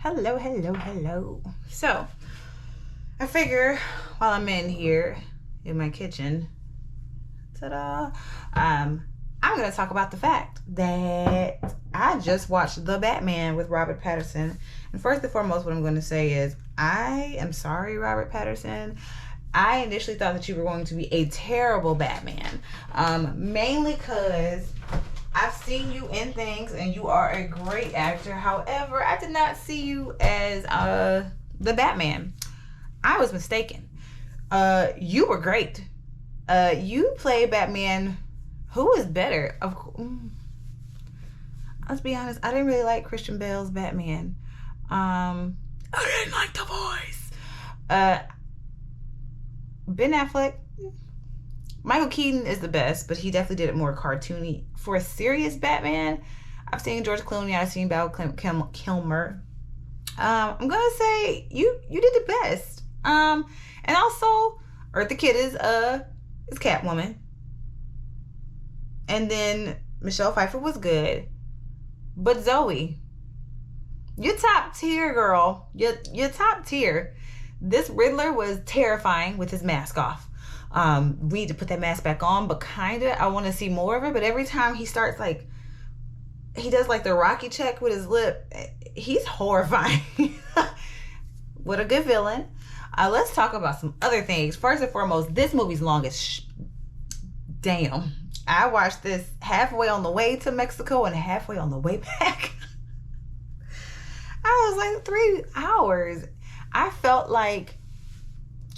Hello, hello, hello. So, I figure while I'm in here in my kitchen, ta-da, I'm going to talk about the fact that I just watched The Batman with Robert Pattinson. And first and foremost, what I'm going to say is, I am sorry, Robert Pattinson. I initially thought that you were going to be a terrible Batman. Mainly because I've seen you in things and you are a great actor. However, I did not see you as the Batman. I was mistaken. You were great. You played Batman. Who is better? Let's be honest. I didn't really like Christian Bale's Batman. I didn't like the voice. Ben Affleck. Michael Keaton is the best, but he definitely did it more cartoony. For a serious Batman, I've seen George Clooney, I've seen Val Kilmer. I'm gonna say you did the best. And also Eartha Kitt is Catwoman. And then Michelle Pfeiffer was good. But Zoe, you're top tier, girl. You're top tier. This Riddler was terrifying with his mask off. We need to put that mask back on, but kinda I want to see more of it. But every time he starts he does the Rocky check with his lip, he's horrifying. What a good villain. Let's talk about some other things. First and foremost, this movie's long as damn. I watched this halfway on the way to Mexico and halfway on the way back. I was 3 hours. I felt like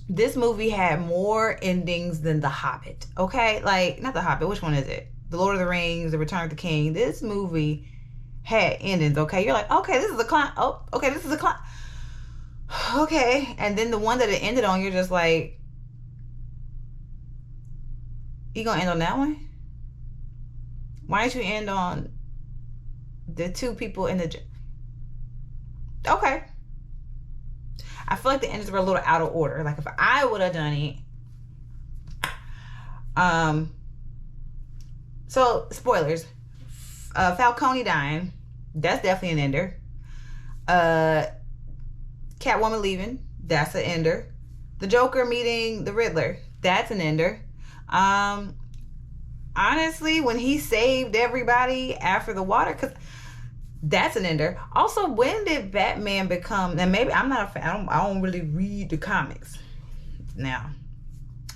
this movie had more endings than The Hobbit. Okay? Not The Hobbit. Which one is it? The Lord of the Rings, The Return of the King. This movie had endings. Okay? You're like, okay, this is a clown. Oh, okay, this is a clown. Okay. And then the one that it ended on, you're just like, you gonna end on that one? Why don't you end on the two people in the... Okay. I feel like the endings were a little out of order. If I would have done it. So, spoilers. Falcone dying. That's definitely an ender. Catwoman leaving. That's an ender. The Joker meeting the Riddler. That's an ender. Honestly, when he saved everybody after the water, because that's an ender. Also, when did Batman become... And maybe I'm not a fan. I don't really read the comics now.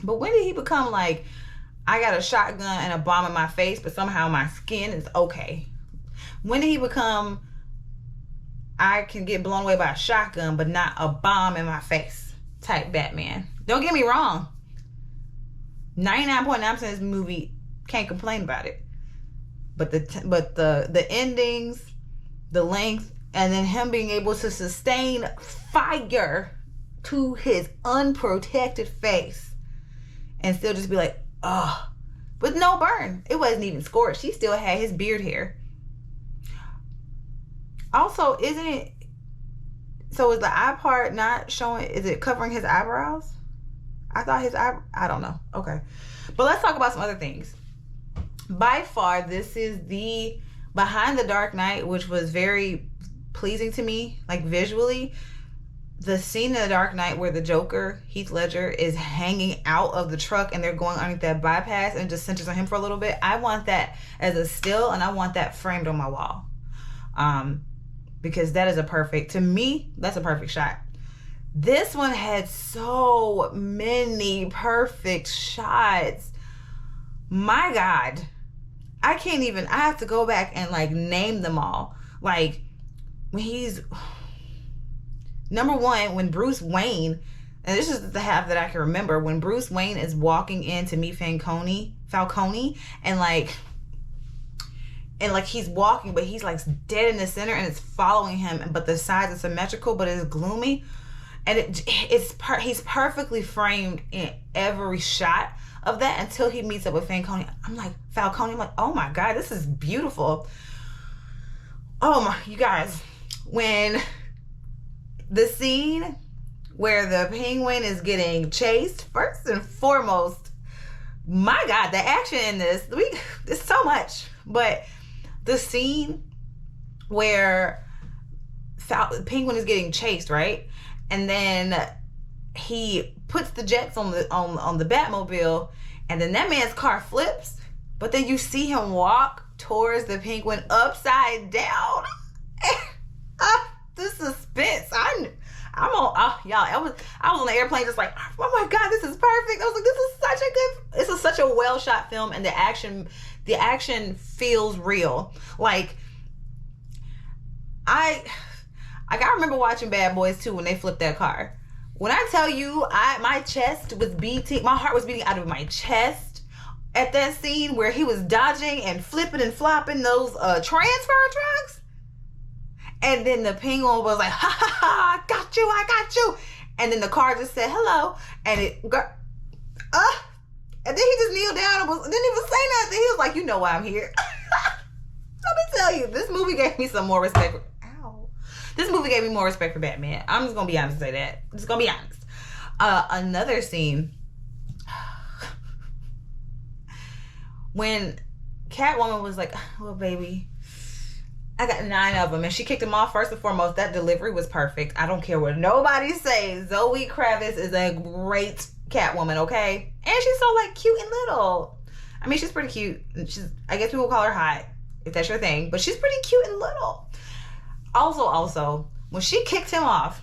But when did he become I got a shotgun and a bomb in my face, but somehow my skin is okay? When did he become... I can get blown away by a shotgun, but not a bomb in my face type Batman? Don't get me wrong. 99.9% of this movie, can't complain about it. But the endings, the length, and then him being able to sustain fire to his unprotected face and still just be like, ugh, with no burn. It wasn't even scorched. He still had his beard hair. Also, isn't it... So is the eye part not showing... Is it covering his eyebrows? I thought his eye... I don't know. Okay. But let's talk about some other things. By far, this is the... Behind the Dark Knight, which was very pleasing to me, visually. The scene in the Dark Knight where the Joker, Heath Ledger, is hanging out of the truck and they're going underneath that bypass and just centers on him for a little bit. I want that as a still, and I want that framed on my wall. Because that is to me, that's a perfect shot. This one had so many perfect shots. My God. I have to go back and name them all. When he's... Number one, when Bruce Wayne, and this is the half that I can remember, when Bruce Wayne is walking in to meet Falcone, and he's walking, but he's dead in the center and it's following him, but the sides are symmetrical, but it's gloomy. And he's perfectly framed in every shot of that until he meets up with Falcone. I'm like, oh my God, this is beautiful. Oh my, you guys, when the scene where the Penguin is getting chased, first and foremost, my God, the action in this, it's so much. But the scene where Penguin is getting chased, right? And then he puts the jets on the Batmobile, and then that man's car flips, but then you see him walk towards the Penguin upside down. The suspense. I'm on, y'all. I was on the airplane just like, oh my God, this is perfect. I was like, this is such a well shot film, and the action feels real. Like, I remember watching Bad Boys 2 when they flipped that car. When I tell you, my chest was beating, my heart was beating out of my chest at that scene where he was dodging and flipping and flopping those transfer trucks. And then the Penguin was like, ha ha ha, I got you. And then the car just said hello, and it got, and then he just kneeled down and didn't even say nothing. He was like, you know why I'm here. Let me tell you, this movie gave me some more respect. This movie gave me more respect for Batman. I'm just gonna be honest and say that. Just gonna be honest. Another scene when Catwoman was like, "Well, baby, I got 9 of them," and she kicked him off. First and foremost, that delivery was perfect. I don't care what nobody says. Zoe Kravitz is a great Catwoman, okay? And she's so like cute and little. I mean, she's pretty cute. I guess people call her hot if that's your thing, but she's pretty cute and little. Also, when she kicked him off,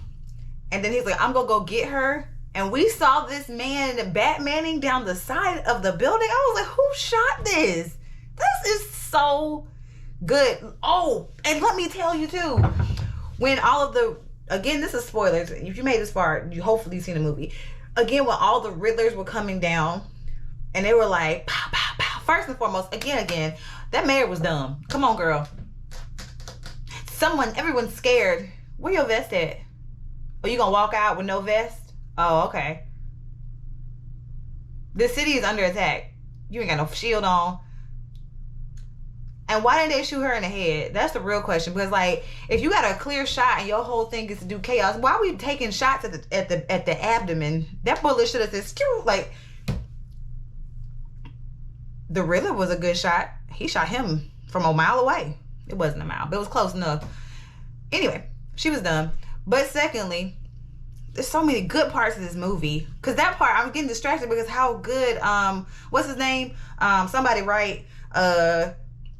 and then he's like, I'm gonna go get her, and we saw this man Batmaning down the side of the building, I was like, who shot this? This is so good. Oh, and let me tell you too, when all of the, again, this is spoilers, if you made this far, hopefully you've seen the movie. Again, when all the Riddlers were coming down, and they were like, pow, pow, pow. First and foremost, again, that mayor was dumb. Come on, girl. Everyone's scared. Where your vest at? Are you gonna walk out with no vest? Oh, okay. The city is under attack. You ain't got no shield on. And why didn't they shoot her in the head? That's the real question. Because like, if you got a clear shot and your whole thing is to do chaos, why are we taking shots at the abdomen? That bullet should have said skew. Like, the Riddler was a good shot. He shot him from a mile away. It wasn't a mile, but it was close enough. Anyway, she was dumb. But secondly, there's so many good parts of this movie. Because that part, I'm getting distracted because how good, what's his name? Somebody Wright.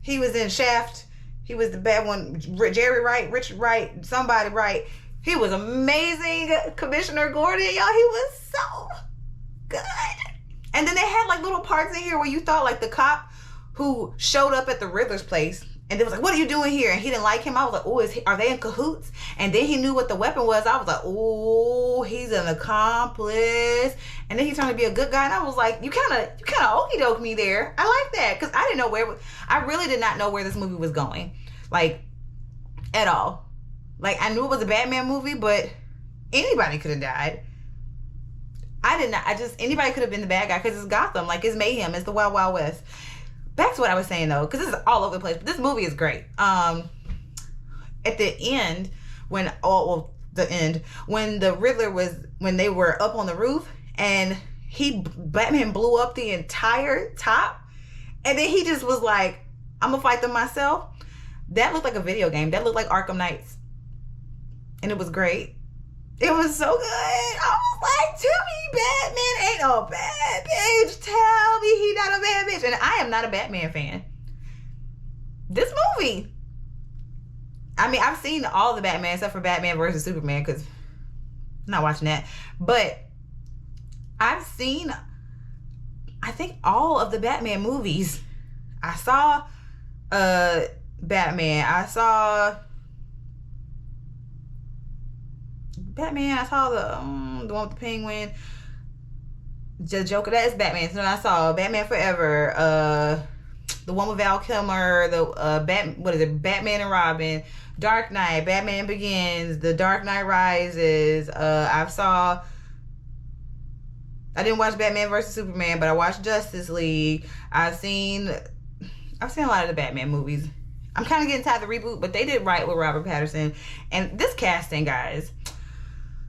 He was in Shaft. He was the bad one. Jerry Wright, Richard Wright, somebody Wright. He was amazing. Commissioner Gordon, y'all, he was so good. And then they had like little parts in here where you thought like the cop who showed up at the Riddler's place, and they was like, what are you doing here? And he didn't like him. I was like, oh, are they in cahoots? And then he knew what the weapon was. I was like, oh, he's an accomplice. And then he turned to be a good guy. And I was like, you kind of okie doke me there. I like that. Because I didn't know I really did not know where this movie was going. Like, at all. Like, I knew it was a Batman movie, but anybody could have died. Anybody could have been the bad guy because it's Gotham. Like, it's mayhem. It's the Wild Wild West. Back to what I was saying though, because this is all over the place. But this movie is great. At the end, when the Riddler when they were up on the roof and Batman blew up the entire top, and then he just was like, I'm gonna fight them myself. That looked like a video game. That looked like Arkham Knights, and it was great. It was so good. I was like, tell me Batman ain't no bad bitch. Tell me he not a bad bitch. And I am not a Batman fan. This movie, I mean, I've seen all the Batman except for Batman versus Superman because I'm not watching that. But I've seen, I think, all of the Batman movies. I saw Batman. I saw Batman. I saw the one with the Penguin, the Joker. That is Batman. So then I saw Batman Forever, the one with Val Kilmer, Batman and Robin, Dark Knight, Batman Begins, The Dark Knight Rises. I didn't watch Batman versus Superman, but I watched Justice League. I've seen a lot of the Batman movies. I'm kind of getting tired of the reboot, but they did right with Robert Pattinson. And this casting, guys,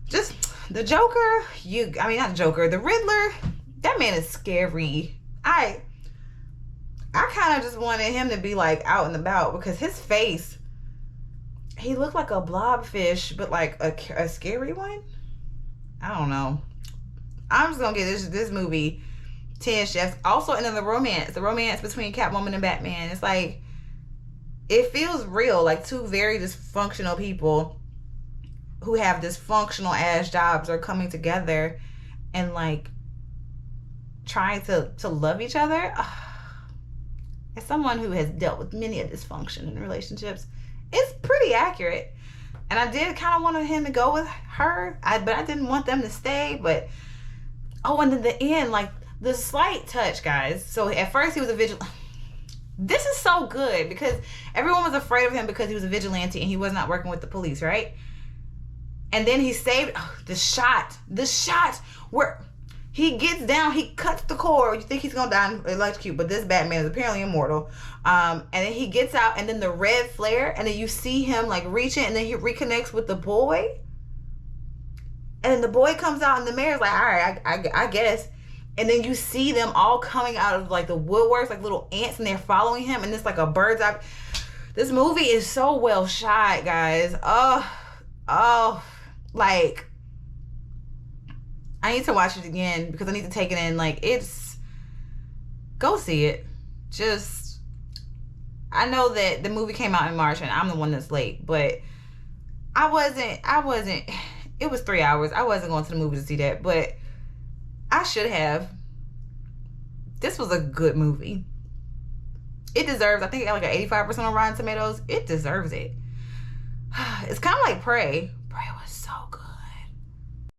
just the Joker, not the Joker, the Riddler, that man is scary. I kind of just wanted him to be like out and about because his face, he looked like a blobfish, but like a scary one. I don't know. I'm just gonna give this movie 10 chefs. Also, and then the romance between Catwoman and Batman. It's like, it feels real. Like two very dysfunctional people who have dysfunctional ass jobs are coming together and like trying to love each other. As someone who has dealt with many a dysfunction in relationships, it's pretty accurate. And I did kind of want him to go with her, but I didn't want them to stay. But and then the end, like the slight touch, guys. So at first he was a vigilante. This is so good because everyone was afraid of him because he was a vigilante and he was not working with the police, right? And then he saved the shot where he gets down, he cuts the cord. You think he's gonna die and electrocute, but this Batman is apparently immortal. And then he gets out, and then the red flare, and then you see him like reaching, and then he reconnects with the boy. And then the boy comes out, and the mayor's like, all right, I guess. And then you see them all coming out of like the woodworks, like little ants, and they're following him, and it's like a bird's eye. This movie is so well shot, guys. Like, I need to watch it again because I need to take it in. Like, go see it. I know that the movie came out in March and I'm the one that's late, but I wasn't, it was 3 hours. I wasn't going to the movie to see that, but I should have. This was a good movie. It deserves, I think it got like an 85% on Rotten Tomatoes. It deserves it. It's kind of like Prey. Prey was so good.